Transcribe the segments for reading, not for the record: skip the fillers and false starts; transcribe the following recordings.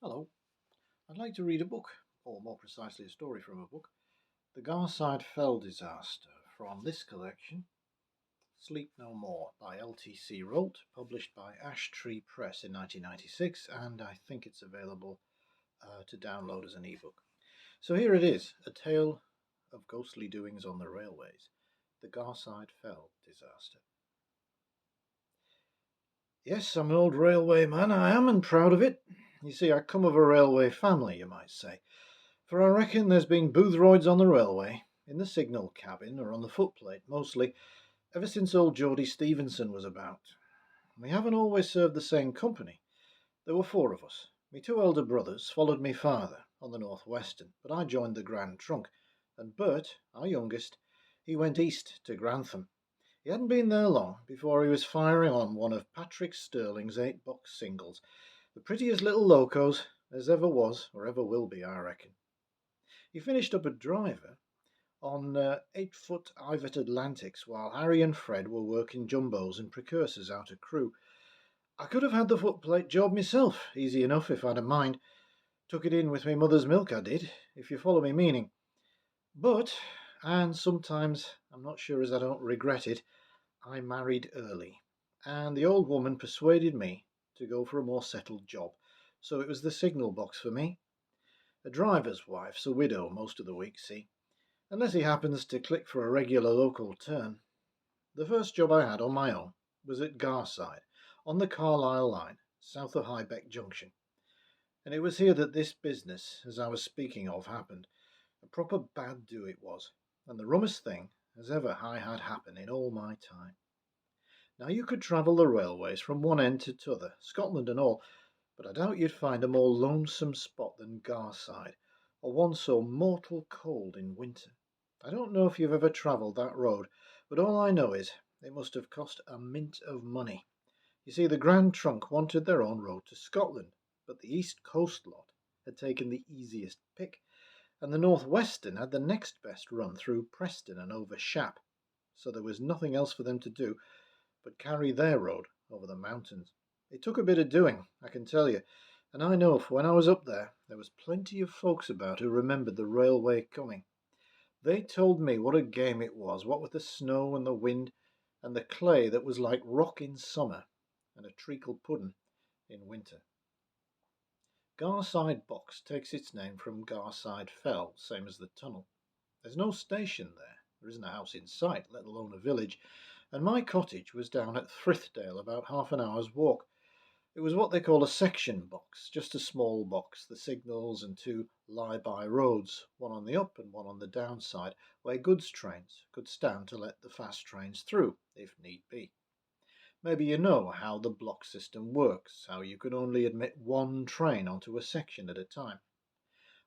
Hello, I'd like to read a book, or more precisely a story from a book, The Garside Fell Disaster, from this collection, Sleep No More by L.T.C. Rolt, published by Ash Tree Press in 1996, and I think it's available to download as an ebook. So here it is, a tale of ghostly doings on the railways, The Garside Fell Disaster. Yes, I'm an old railway man, I am, and proud of it. You see, I come of a railway family, you might say. For I reckon there's been boothroids on the railway, in the signal cabin or on the footplate mostly, ever since old Geordie Stephenson was about. We haven't always served the same company. There were four of us. Me two elder brothers followed me father on the North Western, but I joined the Grand Trunk, and Bert, our youngest, he went east to Grantham. He hadn't been there long before he was firing on one of Patrick Stirling's 8-box singles, the prettiest little locos as ever was or ever will be, I reckon. He finished up a driver on 8-foot Ivet Atlantics while Harry and Fred were working jumbos and precursors out of Crewe. I could have had the footplate job myself, easy enough if I'd a mind. Took it in with me mother's milk, I did, if you follow me meaning. But, and sometimes I'm not sure as I don't regret it, I married early, and the old woman persuaded me to go for a more settled job, so it was the signal box for me. A driver's wife's a widow most of the week, see, unless he happens to click for a regular local turn. The first job I had on my own was at Garside, on the Carlisle line, south of Highbeck Junction. And it was here that this business, as I was speaking of, happened. A proper bad do it was, and the rummest thing as ever I had happen in all my time. Now you could travel the railways from one end to t'other, Scotland and all, but I doubt you'd find a more lonesome spot than Garside, or one so mortal cold in winter. I don't know if you've ever travelled that road, but all I know is it must have cost a mint of money. You see, the Grand Trunk wanted their own road to Scotland, but the East Coast lot had taken the easiest pick, and the North Western had the next best run through Preston and over Shap, so there was nothing else for them to do but carry their road over the mountains. It took a bit of doing, I can tell you, and I know for when I was up there was plenty of folks about who remembered the railway coming. They told me what a game it was, what with the snow and the wind and the clay that was like rock in summer and a treacle pudding in winter. Garside Box takes its name from Garside Fell, same as the tunnel. There's no station there isn't a house in sight, let alone a village, and my cottage was down at Thrithedale, about half an hour's walk. It was what they call a section box, just a small box, the signals and two lie-by roads, one on the up and one on the down side, where goods trains could stand to let the fast trains through, if need be. Maybe you know how the block system works, how you can only admit one train onto a section at a time.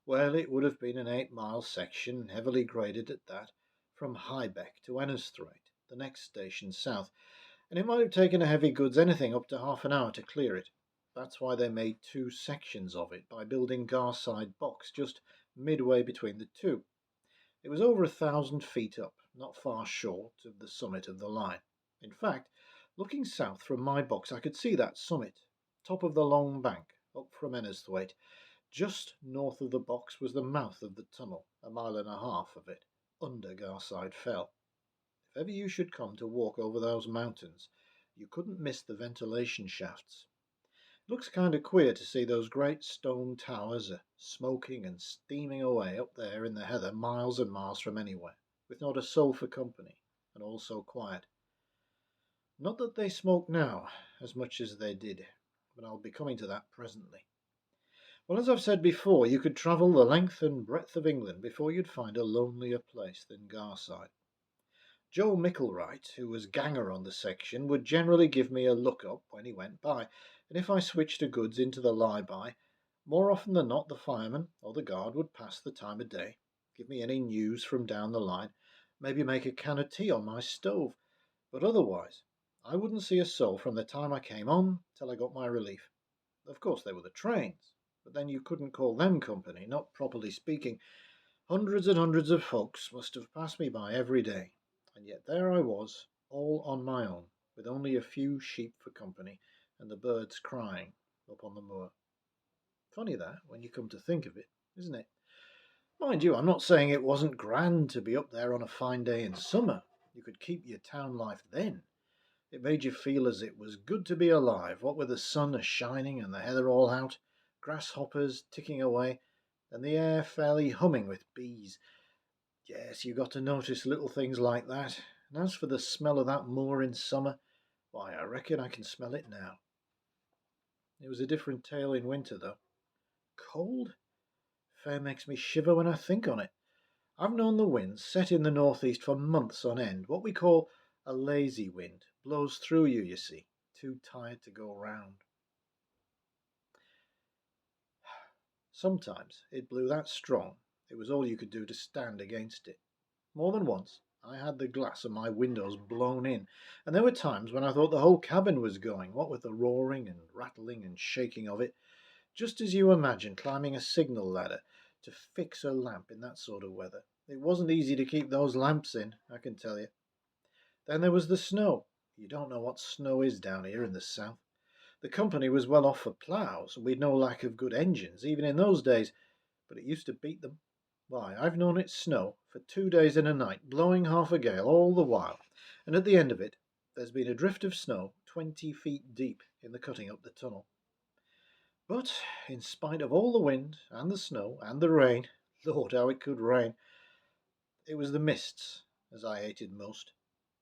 Well, it would have been an 8-mile section, heavily graded at that, from Highbeck to Ennisthwaite, the next station south, and it might have taken a heavy goods anything up to half an hour to clear it. That's why they made two sections of it, by building Garside Box just midway between the two. It was over 1,000 feet up, not far short of the summit of the line. In fact, looking south from my box, I could see that summit, top of the long bank, up from Ennisthwaite. Just north of the box was the mouth of the tunnel, a mile and a half of it, under Garside Fell. If ever you should come to walk over those mountains, you couldn't miss the ventilation shafts. It looks kind of queer to see those great stone towers smoking and steaming away up there in the heather, miles and miles from anywhere, with not a soul for company, and all so quiet. Not that they smoke now as much as they did, but I'll be coming to that presently. Well, as I've said before, you could travel the length and breadth of England before you'd find a lonelier place than Garside. Joe Micklewright, who was ganger on the section, would generally give me a look up when he went by, and if I switched a goods into the lie-by, more often than not the fireman or the guard would pass the time of day, give me any news from down the line, maybe make a can of tea on my stove, but otherwise I wouldn't see a soul from the time I came on till I got my relief. Of course there were the trains, but then you couldn't call them company, not properly speaking. Hundreds and hundreds of folks must have passed me by every day, and yet there I was, all on my own, with only a few sheep for company, and the birds crying up on the moor. Funny that, when you come to think of it, isn't it? Mind you, I'm not saying it wasn't grand to be up there on a fine day in summer. You could keep your town life then. It made you feel as it was good to be alive, what with the sun a shining and the heather all out, grasshoppers ticking away, and the air fairly humming with bees. Yes, you got to notice little things like that. And as for the smell of that moor in summer, why, I reckon I can smell it now. It was a different tale in winter, though. Cold? Fair makes me shiver when I think on it. I've known the wind set in the northeast for months on end. What we call a lazy wind blows through you, you see, too tired to go round. Sometimes it blew that strong it was all you could do to stand against it. More than once I had the glass of my windows blown in, and there were times when I thought the whole cabin was going, what with the roaring and rattling and shaking of it, just as you imagine climbing a signal ladder to fix a lamp in that sort of weather. It wasn't easy to keep those lamps in, I can tell you. Then there was the snow. You don't know what snow is down here in the south. The company was well off for ploughs, and we'd no lack of good engines, even in those days, but it used to beat them. Why, I've known it snow for 2 days and a night, blowing half a gale all the while, and at the end of it there's been a drift of snow 20 feet deep in the cutting up the tunnel. But in spite of all the wind and the snow and the rain, Lord, how it could rain, it was the mists as I hated most.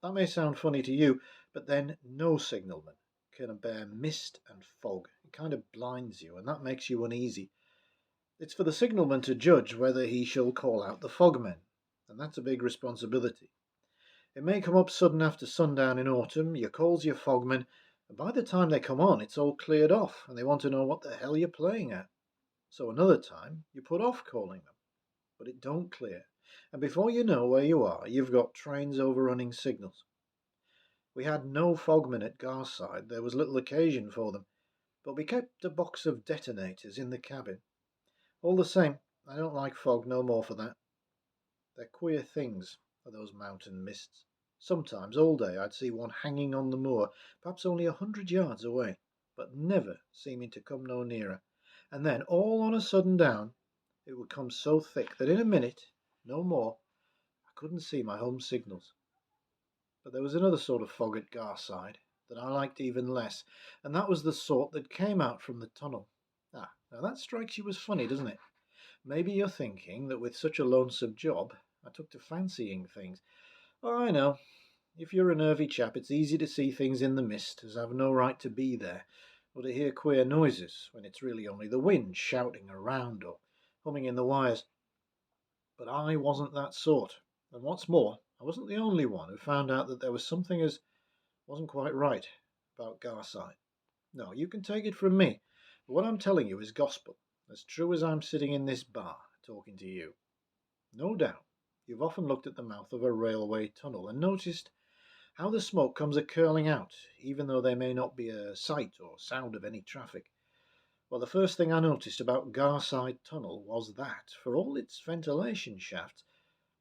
That may sound funny to you, but then no signalman can bear mist and fog. It kind of blinds you, and that makes you uneasy. It's for the signalman to judge whether he shall call out the fogmen, and that's a big responsibility. It may come up sudden after sundown in autumn. You calls your fogmen, and by the time they come on, it's all cleared off, and they want to know what the hell you're playing at. So another time you put off calling them, but it don't clear, and before you know where you are, you've got trains overrunning signals. We had no fogmen at Garside. There was little occasion for them, but we kept a box of detonators in the cabin. All the same, I don't like fog no more for that. They're queer things, are those mountain mists. Sometimes all day I'd see one hanging on the moor, perhaps only 100 yards away, but never seeming to come no nearer. And then, all on a sudden down, it would come so thick that in a minute, no more, I couldn't see my home signals. But there was another sort of fog at Garside that I liked even less, and that was the sort that came out from the tunnel. Now that strikes you as funny, doesn't it? Maybe you're thinking that with such a lonesome job, I took to fancying things. Oh, I know. If you're a nervy chap, it's easy to see things in the mist as have no right to be there, or to hear queer noises when it's really only the wind shouting around or humming in the wires. But I wasn't that sort, and what's more, I wasn't the only one who found out that there was something as wasn't quite right about Garside. No, you can take it from me, but what I'm telling you is gospel, as true as I'm sitting in this bar talking to you. No doubt you've often looked at the mouth of a railway tunnel and noticed how the smoke comes a-curling out, even though there may not be a sight or sound of any traffic. Well, the first thing I noticed about Garside Tunnel was that, for all its ventilation shafts,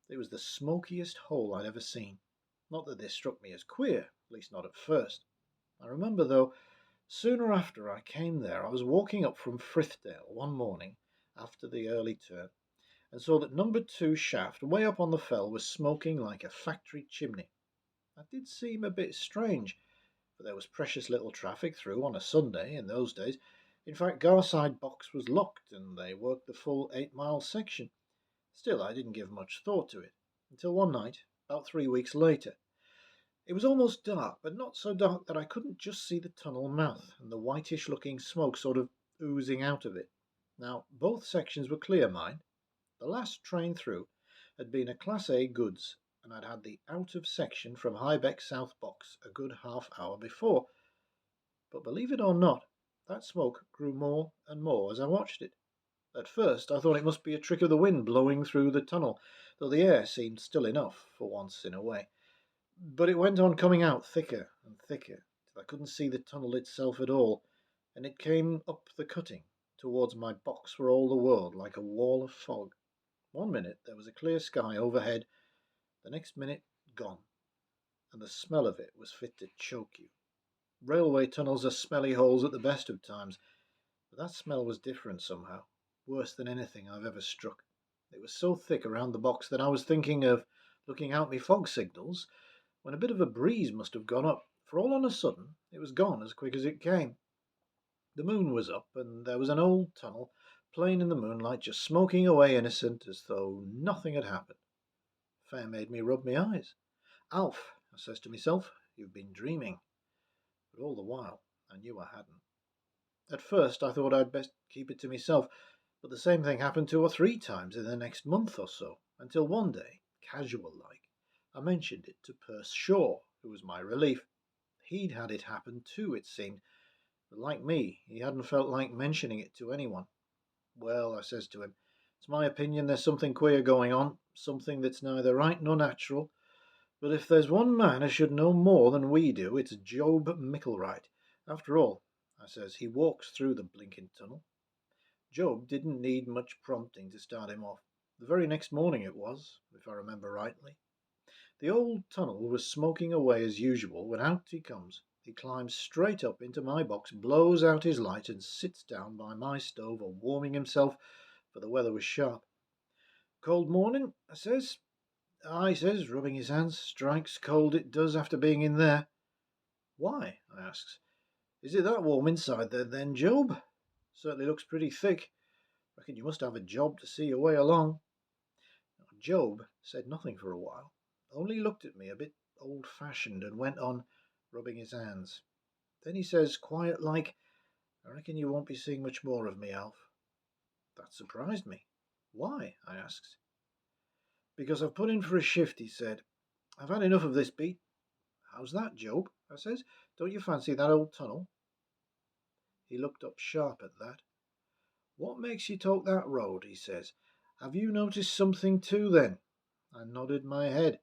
it was the smokiest hole I'd ever seen. Not that this struck me as queer, at least not at first. I remember, though, sooner after I came there, I was walking up from Frithdale one morning after the early turn, and saw that number 2 shaft way up on the fell was smoking like a factory chimney. That did seem a bit strange, for there was precious little traffic through on a Sunday in those days. In fact, Garside box was locked, and they worked the full 8-mile section. Still, I didn't give much thought to it, until one night, about 3 weeks later. It was almost dark, but not so dark that I couldn't just see the tunnel mouth and the whitish-looking smoke sort of oozing out of it. Now, both sections were clear, mind. The last train through had been a Class A goods, and I'd had the out of section from Highbeck South Box a good half-hour before. But believe it or not, that smoke grew more and more as I watched it. At first I thought it must be a trick of the wind blowing through the tunnel, though the air seemed still enough for once in a way. But it went on coming out thicker and thicker, till I couldn't see the tunnel itself at all, and it came up the cutting towards my box for all the world like a wall of fog. One minute there was a clear sky overhead, the next minute gone, and the smell of it was fit to choke you. Railway tunnels are smelly holes at the best of times, But that smell was different somehow, worse than anything I've ever struck. It was so thick around the box that I was thinking of looking out me fog signals when a bit of a breeze must have gone up, for all on a sudden it was gone as quick as it came. The moon was up, and there was an old tunnel plain in the moonlight, just smoking away innocent as though nothing had happened. Fair made me rub my eyes. Alf, I says to myself, you've been dreaming. But all the while I knew I hadn't. At first I thought I'd best keep it to myself, but the same thing happened 2 or 3 times in the next month or so, until one day, casual like, I mentioned it to Perce Shaw, who was my relief. He'd had it happen too, it seemed, but like me, he hadn't felt like mentioning it to anyone. Well, I says to him, it's my opinion there's something queer going on, something that's neither right nor natural, but if there's one man who should know more than we do, it's Job Micklewright. After all, I says, he walks through the blinking tunnel. Job didn't need much prompting to start him off. The very next morning it was, if I remember rightly. The old tunnel was smoking away as usual when out he comes. He climbs straight up into my box, blows out his light, and sits down by my stove warming himself, for the weather was sharp. Cold morning, I says. Aye, he says, rubbing his hands. Strikes cold it does after being in there. Why? I asks. Is it that warm inside there then, Job? Certainly looks pretty thick. Reckon you must have a job to see your way along. Job said nothing for a while, only looked at me a bit old-fashioned and went on rubbing his hands. Then he says, quiet like, I reckon you won't be seeing much more of me, Alf. That surprised me. Why? I asked. Because I've put in for a shift, he said. I've had enough of this beat. How's that, Job? I says. Don't you fancy that old tunnel? He looked up sharp at that. What makes you talk that road? He says. Have you noticed something too, then? I nodded my head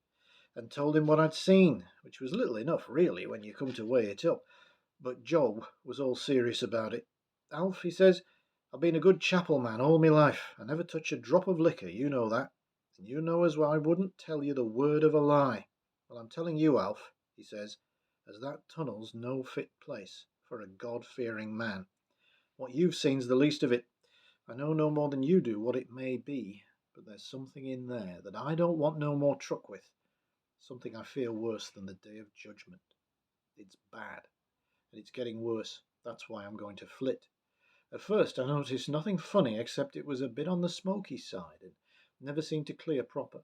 and told him what I'd seen, which was little enough, really, when you come to weigh it up. But Job was all serious about it. Alf, he says, I've been a good chapel man all my life. I never touch a drop of liquor, you know that. And you know as well I wouldn't tell you the word of a lie. Well, I'm telling you, Alf, he says, as that tunnel's no fit place for a God-fearing man. What you've seen's the least of it. I know no more than you do what it may be, but there's something in there that I don't want no more truck with. Something I fear worse than the day of judgment. It's bad, and it's getting worse. That's why I'm going to flit. At first I noticed nothing funny except it was a bit on the smoky side and never seemed to clear proper.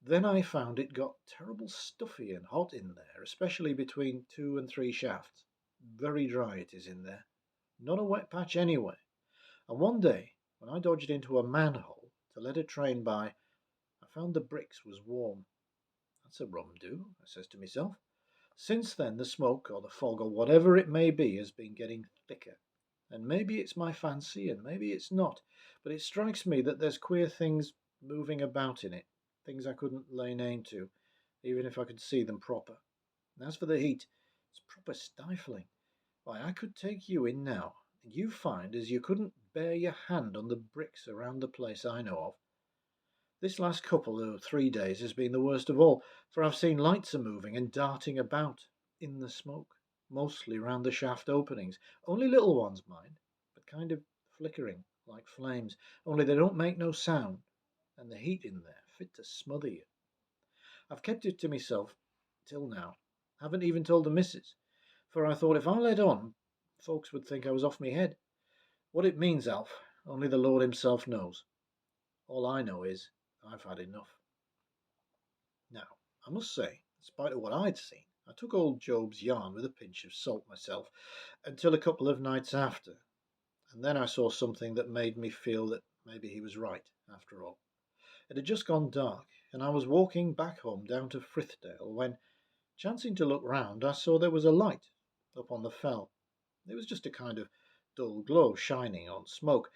Then I found it got terrible stuffy and hot in there, especially between 2 and 3 shafts. Very dry it is in there. Not a wet patch anywhere. And one day, when I dodged into a manhole to let a train by, I found the bricks was warm. That's a rum do, I says to myself. Since then the smoke or the fog or whatever it may be has been getting thicker. And maybe it's my fancy and maybe it's not, but it strikes me that there's queer things moving about in it, things I couldn't lay name to, even if I could see them proper. And as for the heat, it's proper stifling. Why, I could take you in now, and you find as you couldn't bear your hand on the bricks around the place I know of. This last couple of 3 days has been the worst of all, for I've seen lights a moving and darting about in the smoke, mostly round the shaft openings. Only little ones, mind, but kind of flickering like flames, only they don't make no sound, and the heat in there fit to smother you. I've kept it to myself till now. Haven't even told the missus, for I thought if I let on, folks would think I was off me head. What it means, Alf, only the Lord himself knows. All I know is I've had enough. Now, I must say, in spite of what I'd seen, I took old Job's yarn with a pinch of salt myself, until a couple of nights after, and then I saw something that made me feel that maybe he was right, after all. It had just gone dark, and I was walking back home down to Frithdale, when, chancing to look round, I saw there was a light up on the fell. It was just a kind of dull glow shining on smoke,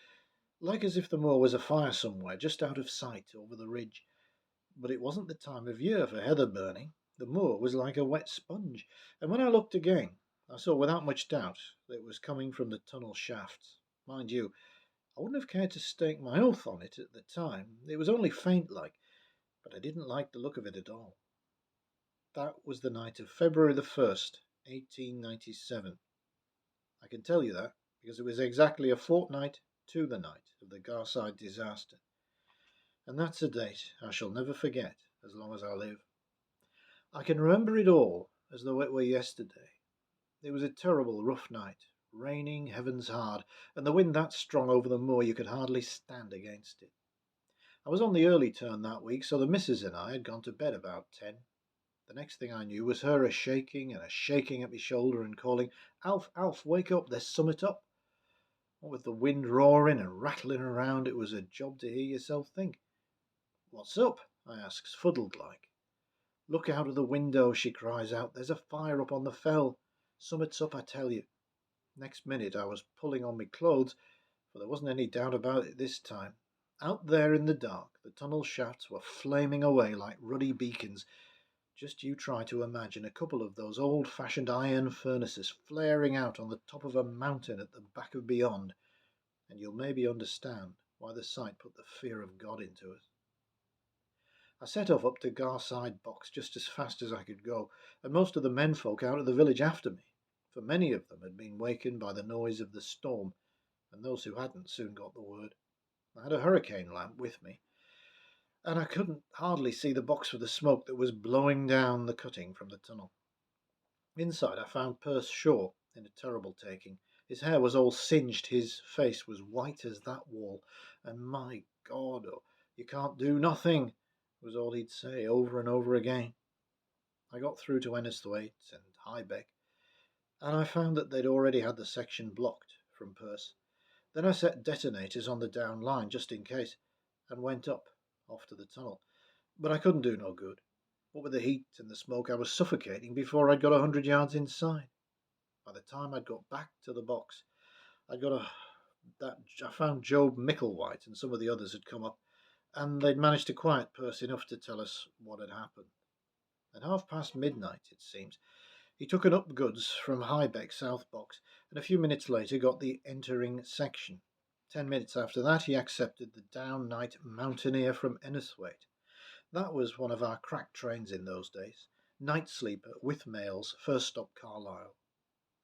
like as if the moor was afire somewhere just out of sight over the ridge. But it wasn't the time of year for heather burning. The moor was like a wet sponge, and when I looked again, I saw without much doubt that it was coming from the tunnel shafts. Mind you, I wouldn't have cared to stake my oath on it at the time. It was only faint like, but I didn't like the look of it at all. That was the night of February the 1st, 1897. I can tell you that, because it was exactly a fortnight to the night of the Garside disaster, and that's a date I shall never forget as long as I live. I can remember it all as though it were yesterday. It was a terrible, rough night, raining heavens hard, and the wind that strong over the moor you could hardly stand against it. I was on the early turn that week, so the missus and I had gone to bed about 10. The next thing I knew was her a shaking and a shaking at my shoulder and calling, "Alf, Alf, wake up, there's summat up." What with the wind roaring and rattling around, it was a job to hear yourself think. "What's up?" I asks, fuddled like. "Look out of the window," she cries out. "There's a fire up on the fell. Summat's up, I tell you." Next minute I was pulling on my clothes, for there wasn't any doubt about it this time. Out there in the dark, the tunnel shafts were flaming away like ruddy beacons. Just you try to imagine a couple of those old-fashioned iron furnaces flaring out on the top of a mountain at the back of beyond, and you'll maybe understand why the sight put the fear of God into us. I set off up to Garside box just as fast as I could go, and most of the menfolk out of the village after me, for many of them had been wakened by the noise of the storm, and those who hadn't soon got the word. I had a hurricane lamp with me, and I couldn't hardly see the box for the smoke that was blowing down the cutting from the tunnel. Inside I found Perce Shaw in a terrible taking. His hair was all singed, his face was white as that wall, and my God, oh, "You can't do nothing," was all he'd say over and over again. I got through to Ennisthwaite and Highbeck, and I found that they'd already had the section blocked from Perce. Then I set detonators on the down line just in case, and went up, off to the tunnel. But I couldn't do no good. What with the heat and the smoke, I was suffocating before I'd got 100 yards inside. By the time I'd got back to the box, I found Job Micklewhite and some of the others had come up, and they'd managed to quiet Perce enough to tell us what had happened. At midnight, it seems, he took an up goods from Highbeck South Box, and a few minutes later got the entering section. 10 minutes after that, he accepted the down night Mountaineer from Ennisthwaite. That was one of our crack trains in those days. Night sleeper with mails, first stop Carlisle.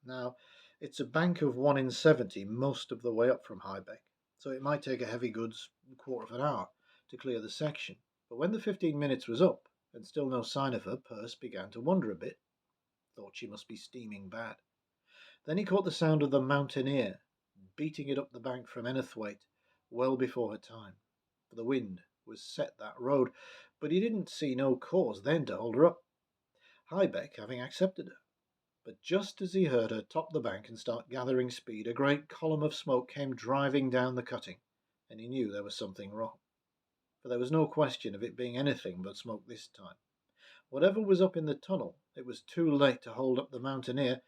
Now, it's a bank of 1 in 70 most of the way up from Highbeck, so it might take a heavy goods quarter of an hour to clear the section. But when the 15 minutes was up, and still no sign of her, Perce began to wonder a bit. Thought she must be steaming bad. Then he caught the sound of the Mountaineer beating it up the bank from Ennisthwaite well before her time, for the wind was set that road, but he didn't see no cause then to hold her up, Highbeck having accepted her. But just as he heard her top the bank and start gathering speed, a great column of smoke came driving down the cutting, and he knew there was something wrong, for there was no question of it being anything but smoke this time. Whatever was up in the tunnel, it was too late to hold up the Mountaineer.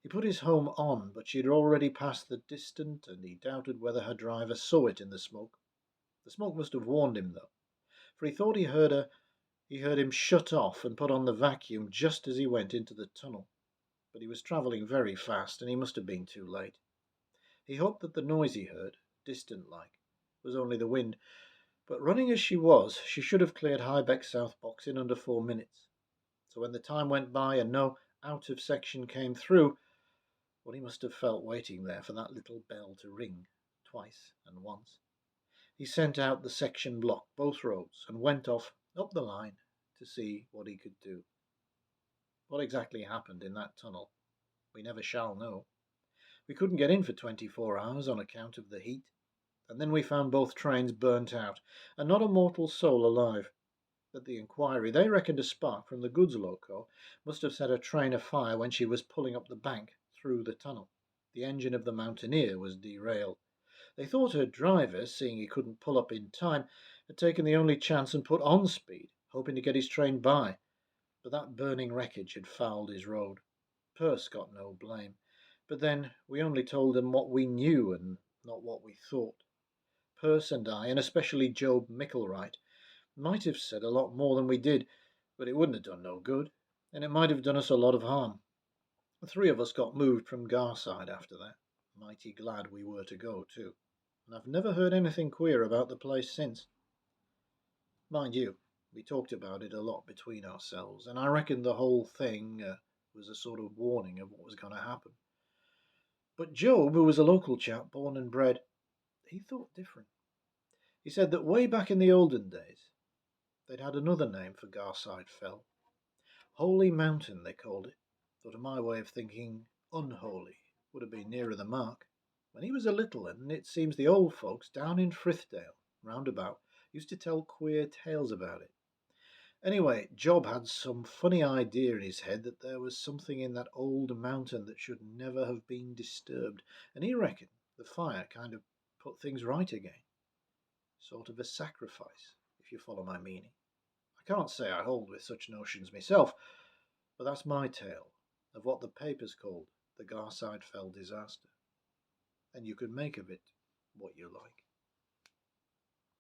He put his home on, but she had already passed the distant, and he doubted whether her driver saw it in the smoke. The smoke must have warned him, though, for he thought he heard him shut off and put on the vacuum just as he went into the tunnel. But he was travelling very fast, and he must have been too late. He hoped that the noise he heard, distant like, was only the wind, but running as she was, she should have cleared Highbeck South Box in under 4 minutes. So when the time went by and no out of section came through, what he must have felt waiting there for that little bell to ring twice and once, he sent out the section block, both roads, and went off up the line to see what he could do. What exactly happened in that tunnel, we never shall know. We couldn't get in for 24 hours on account of the heat, and then we found both trains burnt out, and not a mortal soul alive. At the inquiry, they reckoned a spark from the goods loco must have set a train afire when she was pulling up the bank through the tunnel. The engine of the Mountaineer was derailed. They thought her driver, seeing he couldn't pull up in time, had taken the only chance and put on speed, hoping to get his train by, but that burning wreckage had fouled his road. Perce got no blame, but then we only told them what we knew and not what we thought. Perce and I, and especially Job Micklewhite, might have said a lot more than we did, but it wouldn't have done no good, and it might have done us a lot of harm. The 3 of us got moved from Garside after that. Mighty glad we were to go, too, and I've never heard anything queer about the place since. Mind you, we talked about it a lot between ourselves, and I reckon the whole thing was a sort of warning of what was going to happen. But Job, who was a local chap, born and bred, he thought different. He said that way back in the olden days, they'd had another name for Garside Fell. Holy Mountain, they called it, though to my way of thinking, unholy would have been nearer the mark. When he was a little un, it seems the old folks down in Frithdale, round about, used to tell queer tales about it. Anyway, Job had some funny idea in his head that there was something in that old mountain that should never have been disturbed, and he reckoned the fire kind of put things right again. Sort of a sacrifice, if you follow my meaning. I can't say I hold with such notions myself, but that's my tale of what the papers called the Garside Fell disaster, and you can make of it what you like.